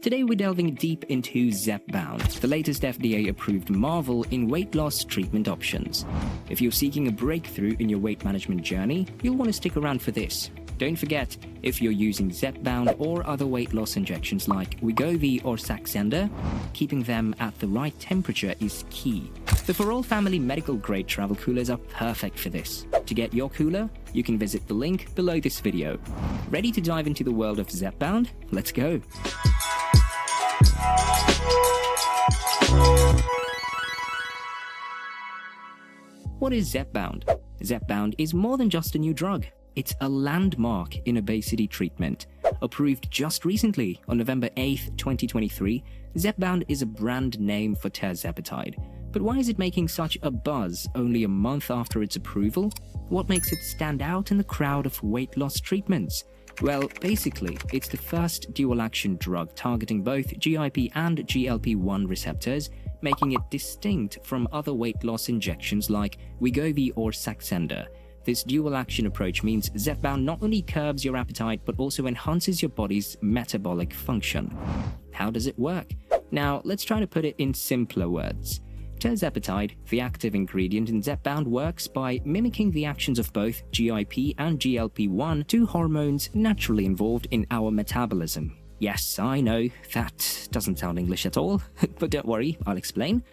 Today we're delving deep into ZEPBOUND, the latest FDA-approved marvel in weight loss treatment options. If you're seeking a breakthrough in your weight management journey, you'll want to stick around for this. Don't forget, if you're using ZEPBOUND or other weight loss injections like Wegovy or Saxenda, keeping them at the right temperature is key. The For All Family medical-grade travel coolers are perfect for this. To get your cooler, you can visit the link below this video. Ready to dive into the world of ZEPBOUND? Let's go! What is ZEPBOUND? ZEPBOUND is more than just a new drug. It's a landmark in obesity treatment. Approved just recently on November 8, 2023, ZEPBOUND is a brand name for tirzepatide. But why is it making such a buzz only a month after its approval? What makes it stand out in the crowd of weight loss treatments? Well, basically, it's the first dual-action drug targeting both GIP and GLP-1 receptors, making it distinct from other weight loss injections like Wegovy or Saxenda. This dual-action approach means ZEPBOUND not only curbs your appetite but also enhances your body's metabolic function. How does it work? Now, let's try to put it in simpler words. Tirzepatide, the active ingredient in ZEPBOUND, works by mimicking the actions of both GIP and GLP-1, two hormones naturally involved in our metabolism. Yes, I know, that doesn't sound English at all, but don't worry, I'll explain.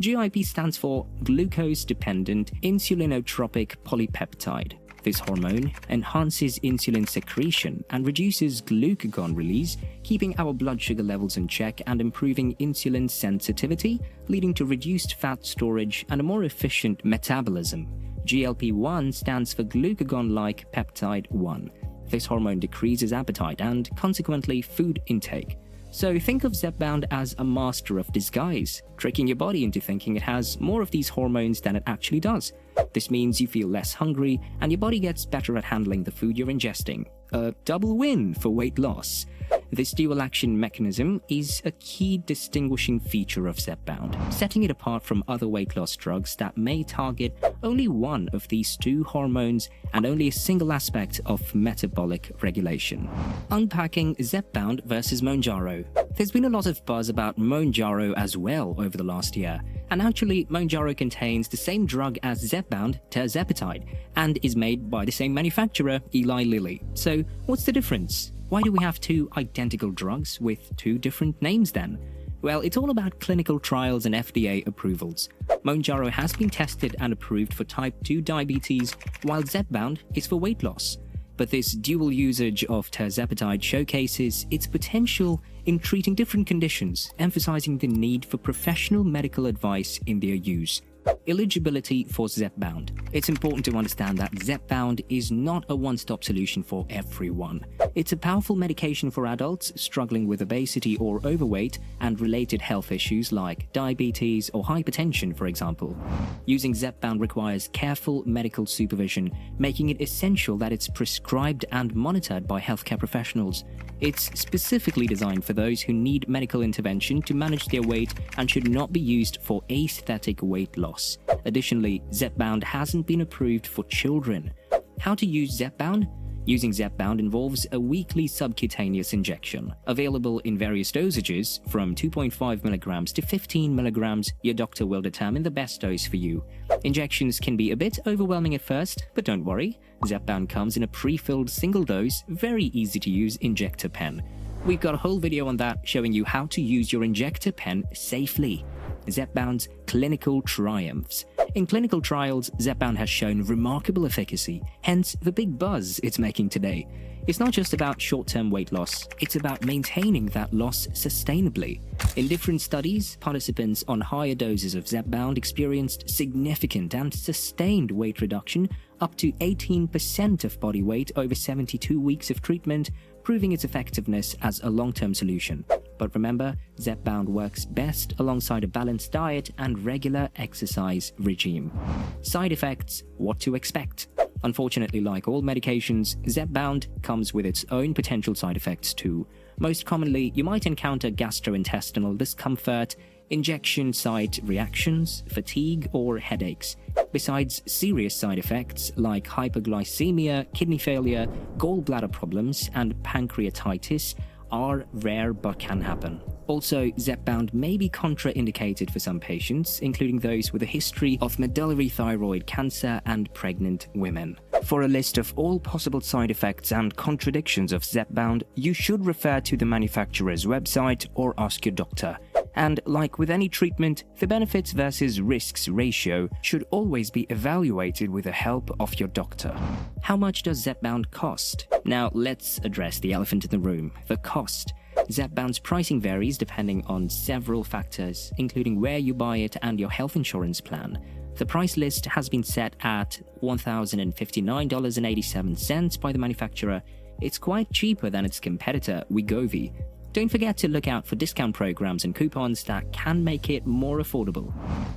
GIP stands for glucose-dependent insulinotropic polypeptide. This hormone enhances insulin secretion and reduces glucagon release, keeping our blood sugar levels in check and improving insulin sensitivity, leading to reduced fat storage and a more efficient metabolism. GLP-1 stands for glucagon-like peptide 1. This hormone decreases appetite and, consequently, food intake. So think of ZEPBOUND as a master of disguise, tricking your body into thinking it has more of these hormones than it actually does. This means you feel less hungry and your body gets better at handling the food you're ingesting. A double win for weight loss. This dual-action mechanism is a key distinguishing feature of ZEPBOUND, setting it apart from other weight loss drugs that may target only one of these two hormones and only a single aspect of metabolic regulation. Unpacking ZEPBOUND versus MOUNJARO. There's been a lot of buzz about MOUNJARO as well over the last year, and actually MOUNJARO contains the same drug as ZEPBOUND, tirzepatide, and is made by the same manufacturer, Eli Lilly. So what's the difference? Why do we have two identical drugs with two different names then? Well, it's all about clinical trials and FDA approvals. MOUNJARO has been tested and approved for type 2 diabetes, while ZEPBOUND is for weight loss. But this dual usage of tirzepatide showcases its potential in treating different conditions, emphasizing the need for professional medical advice in their use. Eligibility for ZEPBOUND. It's important to understand that ZEPBOUND is not a one-stop solution for everyone. It's a powerful medication for adults struggling with obesity or overweight and related health issues like diabetes or hypertension, for example. Using ZEPBOUND requires careful medical supervision, making it essential that it's prescribed and monitored by healthcare professionals. It's specifically designed for those who need medical intervention to manage their weight and should not be used for aesthetic weight loss. Additionally, ZEPBOUND hasn't been approved for children. How to use ZEPBOUND? Using ZEPBOUND involves a weekly subcutaneous injection. Available in various dosages, from 2.5 milligrams to 15 milligrams, your doctor will determine the best dose for you. Injections can be a bit overwhelming at first, but don't worry. ZEPBOUND comes in a pre-filled single-dose, very easy-to-use injector pen. We've got a whole video on that showing you how to use your injector pen safely. ZEPBOUND's clinical triumphs. In clinical trials, ZEPBOUND has shown remarkable efficacy, hence the big buzz it's making today. It's not just about short-term weight loss, it's about maintaining that loss sustainably. In different studies, participants on higher doses of ZEPBOUND experienced significant and sustained weight reduction, up to 18% of body weight over 72 weeks of treatment, proving its effectiveness as a long-term solution. But remember, ZEPBOUND works best alongside a balanced diet and regular exercise regime. Side effects, what to expect. Unfortunately, like all medications, ZEPBOUND comes with its own potential side effects too. Most commonly, you might encounter gastrointestinal discomfort, injection site reactions, fatigue, or headaches. Besides serious side effects like hyperglycemia, kidney failure, gallbladder problems, and pancreatitis, are rare but can happen. Also, ZEPBOUND may be contraindicated for some patients, including those with a history of medullary thyroid cancer and pregnant women. For a list of all possible side effects and contradictions of ZEPBOUND, you should refer to the manufacturer's website or ask your doctor. And like with any treatment, the benefits versus risks ratio should always be evaluated with the help of your doctor. How much does ZEPBOUND cost? Now let's address the elephant in the room, the cost. ZEPBOUND's pricing varies depending on several factors, including where you buy it and your health insurance plan. The price list has been set at $1,059.87 by the manufacturer. It's quite cheaper than its competitor, Wegovy. Don't forget to look out for discount programs and coupons that can make it more affordable.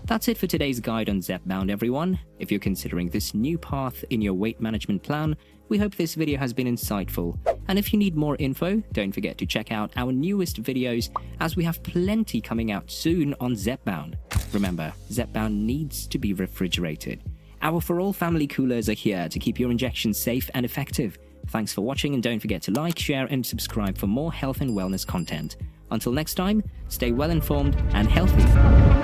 That's it for today's guide on ZEPBOUND, everyone. If you're considering this new path in your weight management plan, we hope this video has been insightful. And if you need more info, don't forget to check out our newest videos, as we have plenty coming out soon on ZEPBOUND. Remember, ZEPBOUND needs to be refrigerated. Our For All family coolers are here to keep your injections safe and effective. Thanks for watching, and don't forget to like, share and subscribe for more health and wellness content. Until next time, stay well informed and healthy.